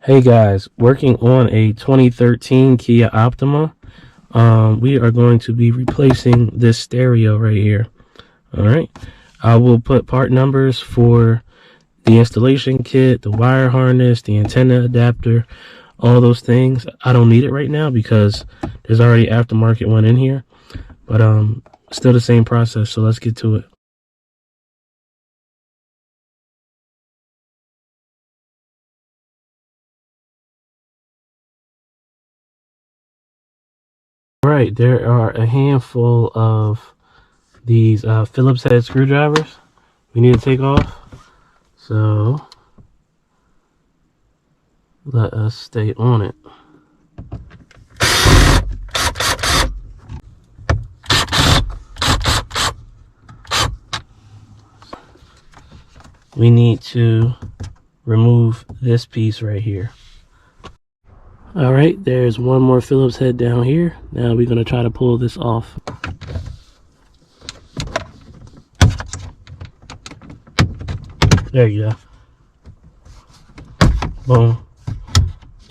Hey guys, working on a 2013 Kia Optima. We are going to be replacing this stereo right here. Alright, I will put part numbers for the installation kit, the wire harness, the antenna adapter, all those things. I don't need it right now because there's already aftermarket one in here, but still the same process, so let's get to it. Alright, there are a handful of these Phillips head screwdrivers we need to take off. So let us stay on it. We need to remove this piece right here. All right, there's one more Phillips head down here. Now we're going to try to pull this off. There you go. Boom.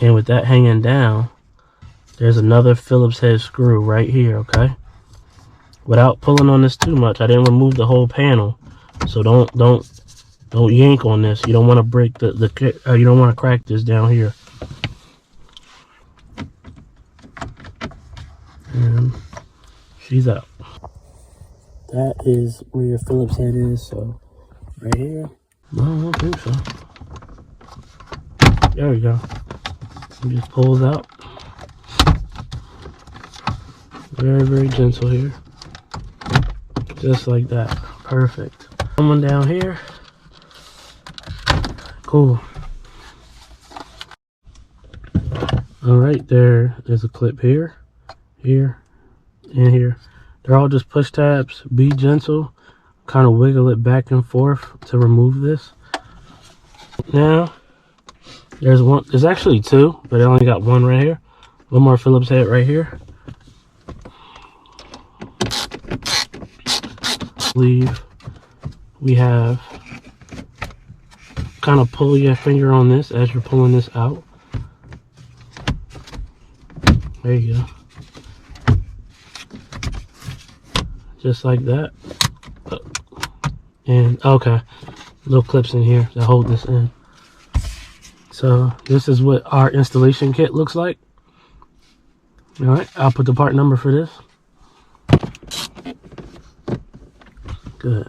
And with that hanging down, there's another Phillips head screw right here, okay? Without pulling on this too much, I didn't remove the whole panel. So don't yank on this. You don't want to break you don't want to crack this down here. And she's out. That is where your Phillips head is, so right here. No, I don't think so. There we go. It just pulls out. Very, very gentle here. Just like that. Perfect. Someone down here. Cool. Alright, there's a clip here, here, and here. They're all just push tabs. Be gentle. Kind of wiggle it back and forth to remove this. Now, there's actually two, but I only got one right here. One more Phillips head right here. Leave. We have kind of pull your finger on this as you're pulling this out. There you go. Just like that. And okay, little clips in here that hold this in. So this is what our installation kit looks like. All right, I'll put the part number for this. Good.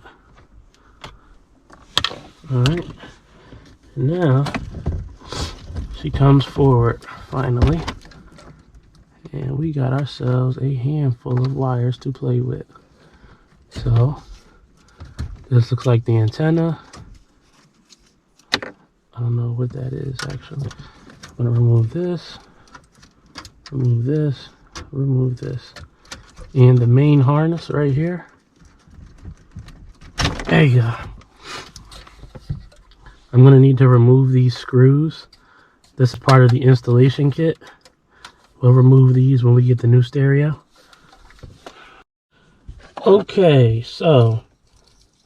All right, now she comes forward finally, and we got ourselves a handful of wires to play with. So this looks like the antenna. I don't know what that is actually. I'm gonna remove this, remove this, remove this, and the main harness right here. There you go. I'm gonna need to remove these screws. This is part of the installation kit. We'll remove these when we get the new stereo. Okay, so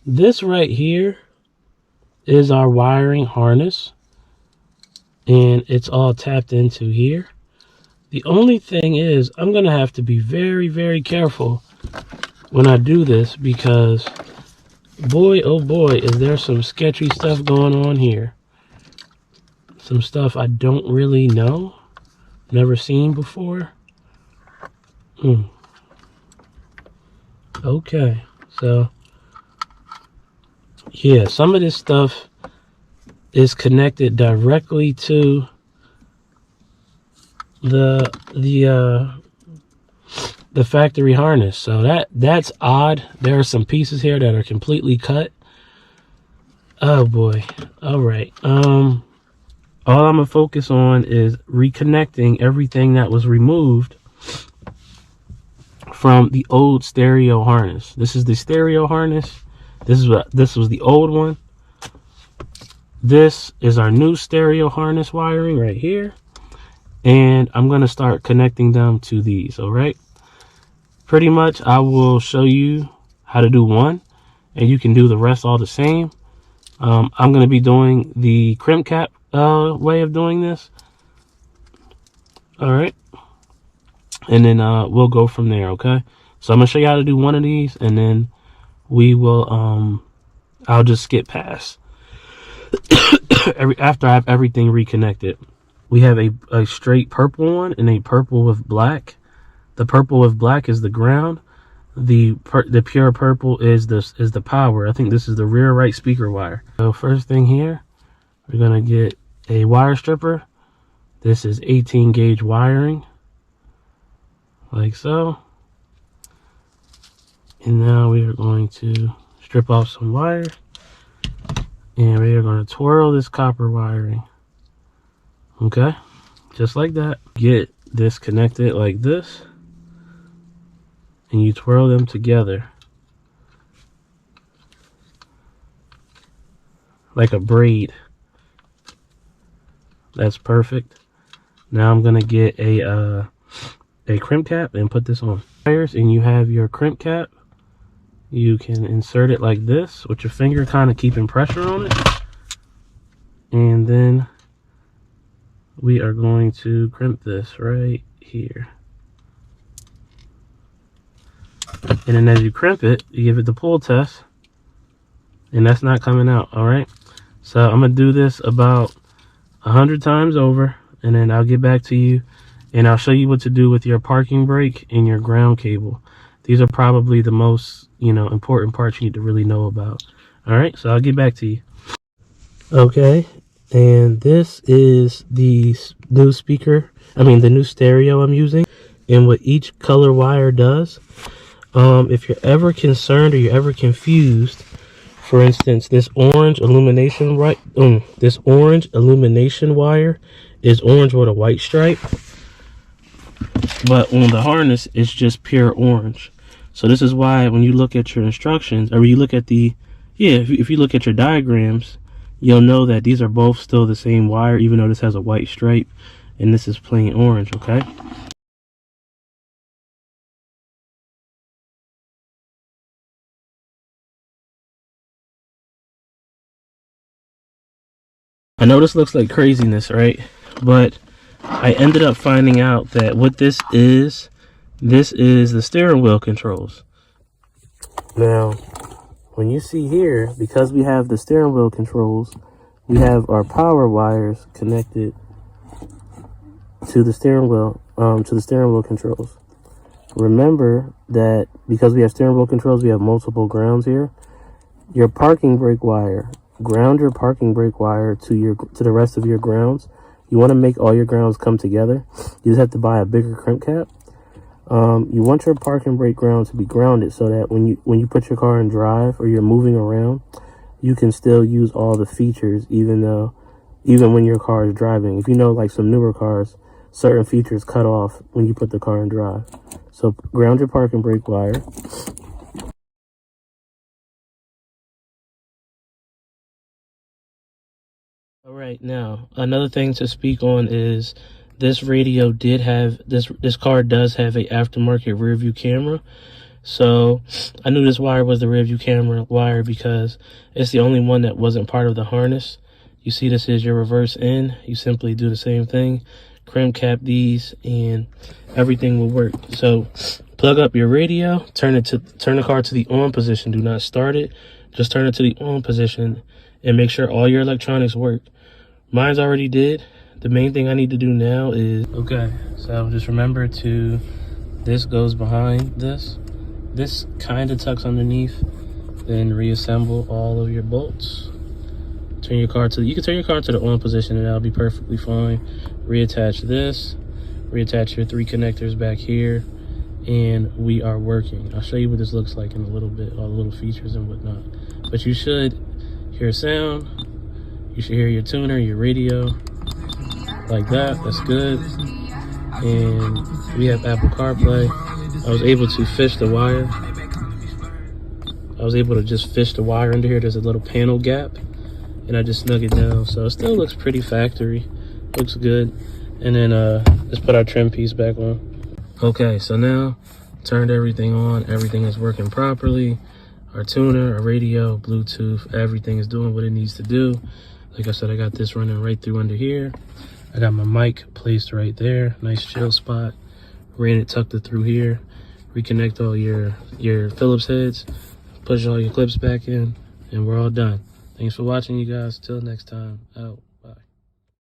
this right here is our wiring harness, and it's all tapped into here. The only thing is I'm gonna have to be very, very careful when I do this, because boy, oh boy, is there some sketchy stuff going on here. Some stuff I don't really know, never seen before. Okay, so yeah, some of this stuff is connected directly to the factory harness, so that's odd. There are some pieces here that are completely cut. Oh boy. All right, all I'm gonna focus on is reconnecting everything that was removed from the old stereo harness. This is the stereo harness. This was the old one. This is our new stereo harness wiring right here, and I'm going to start connecting them to these. All right, pretty much I will show you how to do one, and you can do the rest all the same. I'm going to be doing the crimp cap way of doing this. All right. And then we'll go from there, okay? So I'm gonna show you how to do one of these, and then we will I'll just skip past after I have everything reconnected. We have a straight purple one and a purple with black. The purple with black is the ground. The pure purple is the power. I think this is the rear right speaker wire. So first thing here, we're gonna get a wire stripper. This is 18 gauge wiring, like so. And now we are going to strip off some wire, and we are going to twirl this copper wiring. Okay, just like that. Get this connected like this, and you twirl them together like a braid. That's perfect. Now I'm gonna get a crimp cap and put this on. And you have your crimp cap. You can insert it like this with your finger, kind of keeping pressure on it. And then we are going to crimp this right here. And then as you crimp it, you give it the pull test. And that's not coming out, all right? So I'm going to do this about 100 times over. And then I'll get back to you. And I'll show you what to do with your parking brake and your ground cable. These are probably the most, important parts you need to really know about. All right, so I'll get back to you. Okay, and this is the new the new stereo I'm using, and what each color wire does. If you're ever concerned or you're ever confused, for instance, this orange illumination wire is orange with a white stripe. But on the harness, it's just pure orange. So this is why when you look at your instructions, or you look at if you look at your diagrams, you'll know that these are both still the same wire, even though this has a white stripe and this is plain orange, okay? I know this looks like craziness, right? But I ended up finding out that what this is the steering wheel controls. Now, when you see here, because we have the steering wheel controls, we have our power wires connected to the steering wheel controls. Remember that because we have steering wheel controls, we have multiple grounds here. Your parking brake wire, ground your parking brake wire to the rest of your grounds. You want to make all your grounds come together. You just have to buy a bigger crimp cap. You want your parking brake ground to be grounded so that when you put your car in drive or you're moving around, you can still use all the features even when your car is driving. If you know, like some newer cars, certain features cut off when you put the car in drive. So ground your parking brake wire. All right, now another thing to speak on is this radio this car does have a aftermarket rear view camera. So I knew this wire was the rear view camera wire because it's the only one that wasn't part of the harness. You see, this is your reverse end. You simply do the same thing, crimp cap these, and everything will work. So plug up your radio, turn the car to the on position. Do not start it, just turn it to the on position and make sure all your electronics work. Mine's already did. The main thing I need to do now is, okay, so just remember this goes behind this. This kind of tucks underneath. Then reassemble all of your bolts. You can turn your car to the on position and that'll be perfectly fine. Reattach this. Reattach your 3 connectors back here. And we are working. I'll show you what this looks like in a little bit, all the little features and whatnot. But you should hear sound. You should hear your tuner, your radio, like that. That's good. And we have Apple CarPlay. I was able to fish the wire. I was able to just fish the wire under here. There's a little panel gap, and I just snug it down. So it still looks pretty factory. Looks good. And then let's put our trim piece back on. Okay, so now turned everything on. Everything is working properly. Our tuner, our radio, Bluetooth, everything is doing what it needs to do. Like I said, I got this running right through under here. I got my mic placed right there. Nice chill spot. Ran it, tucked it through here. Reconnect all your Phillips heads. Push all your clips back in. And we're all done. Thanks for watching, you guys. Till next time. Out.